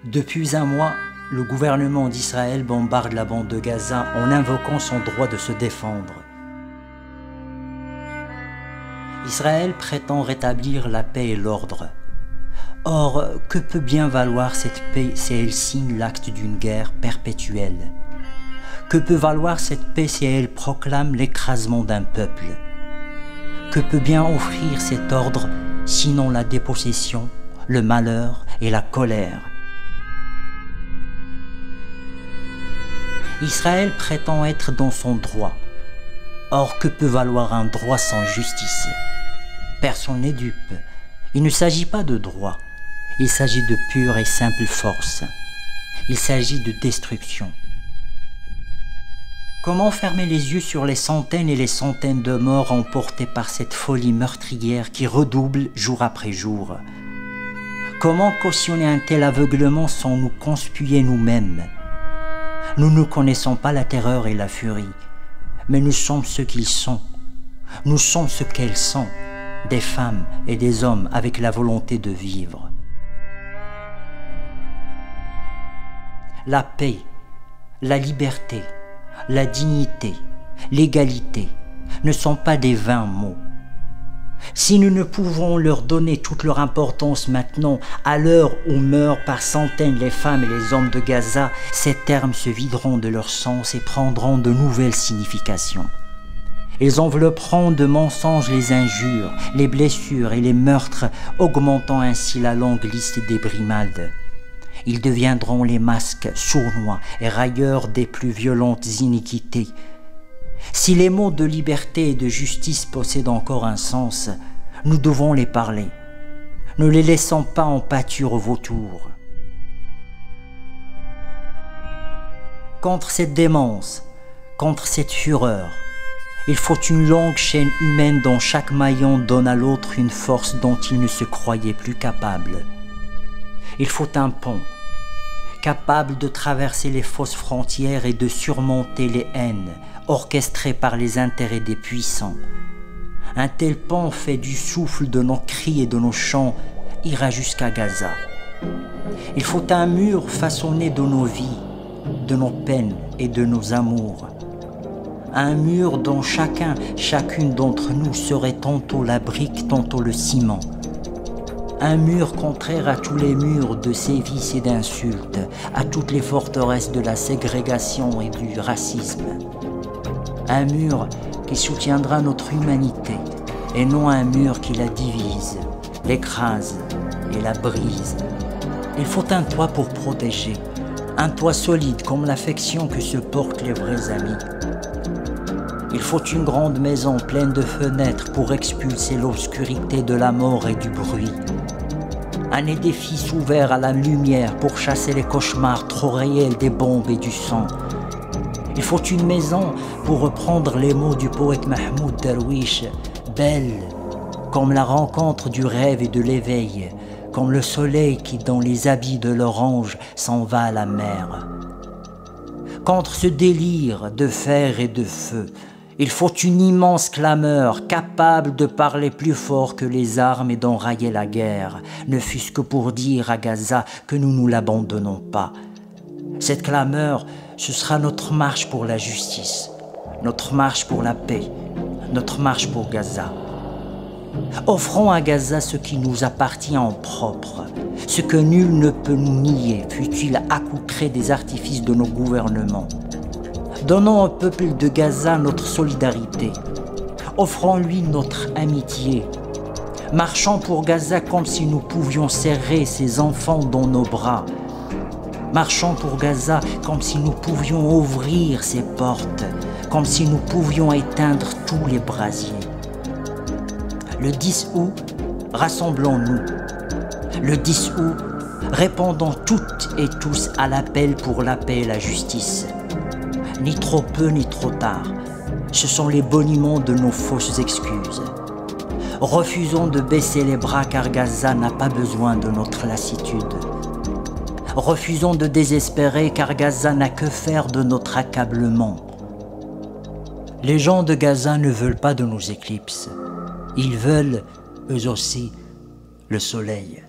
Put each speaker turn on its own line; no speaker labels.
Depuis un mois, le gouvernement d'Israël bombarde la bande de Gaza en invoquant son droit de se défendre. Israël prétend rétablir la paix et l'ordre. Or, que peut bien valoir cette paix si elle signe l'acte d'une guerre perpétuelle? Que peut valoir cette paix si elle proclame l'écrasement d'un peuple? Que peut bien offrir cet ordre sinon la dépossession, le malheur et la colère? Israël prétend être dans son droit. Or, que peut valoir un droit sans justice? Personne n'est dupe. Il ne s'agit pas de droit. Il s'agit de pure et simple force. Il s'agit de destruction. Comment fermer les yeux sur les centaines et les centaines de morts emportés par cette folie meurtrière qui redouble jour après jour? Comment cautionner un tel aveuglement sans nous conspuer nous-mêmes? Nous ne connaissons pas la terreur et la furie, mais nous sommes ce qu'ils sont. Nous sommes ce qu'elles sont, des femmes et des hommes avec la volonté de vivre. La paix, la liberté, la dignité, l'égalité ne sont pas des vains mots. Si nous ne pouvons leur donner toute leur importance maintenant, à l'heure où meurent par centaines les femmes et les hommes de Gaza, ces termes se videront de leur sens et prendront de nouvelles significations. Ils envelopperont de mensonges les injures, les blessures et les meurtres, augmentant ainsi la longue liste des brimades. Ils deviendront les masques sournois et railleurs des plus violentes iniquités. Si les mots de liberté et de justice possèdent encore un sens, nous devons les parler. Ne les laissons pas en pâture aux vautours. Contre cette démence, contre cette fureur, il faut une longue chaîne humaine dont chaque maillon donne à l'autre une force dont il ne se croyait plus capable. Il faut un pont, capable de traverser les fausses frontières et de surmonter les haines orchestrées par les intérêts des puissants. Un tel pont fait du souffle de nos cris et de nos chants ira jusqu'à Gaza. Il faut un mur façonné de nos vies, de nos peines et de nos amours. Un mur dont chacune d'entre nous serait tantôt la brique, tantôt le ciment. Un mur contraire à tous les murs de sévices et d'insultes, à toutes les forteresses de la ségrégation et du racisme. Un mur qui soutiendra notre humanité et non un mur qui la divise, l'écrase et la brise. Il faut un toit pour protéger, un toit solide comme l'affection que se portent les vrais amis. Il faut une grande maison pleine de fenêtres pour expulser l'obscurité de la mort et du bruit. Un édifice ouvert à la lumière pour chasser les cauchemars trop réels des bombes et du sang. Il faut une maison, pour reprendre les mots du poète Mahmoud Darwish, belle, comme la rencontre du rêve et de l'éveil, comme le soleil qui, dans les habits de l'orange, s'en va à la mer. Contre ce délire de fer et de feu, il faut une immense clameur, capable de parler plus fort que les armes et d'enrayer la guerre, ne fût-ce que pour dire à Gaza que nous ne l'abandonnons pas. Cette clameur, ce sera notre marche pour la justice, notre marche pour la paix, notre marche pour Gaza. Offrons à Gaza ce qui nous appartient en propre, ce que nul ne peut nous nier, fût-il accoutré des artifices de nos gouvernements. Donnons au peuple de Gaza notre solidarité. Offrons-lui notre amitié. Marchons pour Gaza comme si nous pouvions serrer ses enfants dans nos bras. Marchons pour Gaza comme si nous pouvions ouvrir ses portes, comme si nous pouvions éteindre tous les brasiers. Le 10 août, rassemblons-nous. Le 10 août, répondons toutes et tous à l'appel pour la paix et la justice. Ni trop peu ni trop tard, ce sont les boniments de nos fausses excuses. Refusons de baisser les bras car Gaza n'a pas besoin de notre lassitude. Refusons de désespérer car Gaza n'a que faire de notre accablement. Les gens de Gaza ne veulent pas de nos éclipses. Ils veulent, eux aussi, le soleil.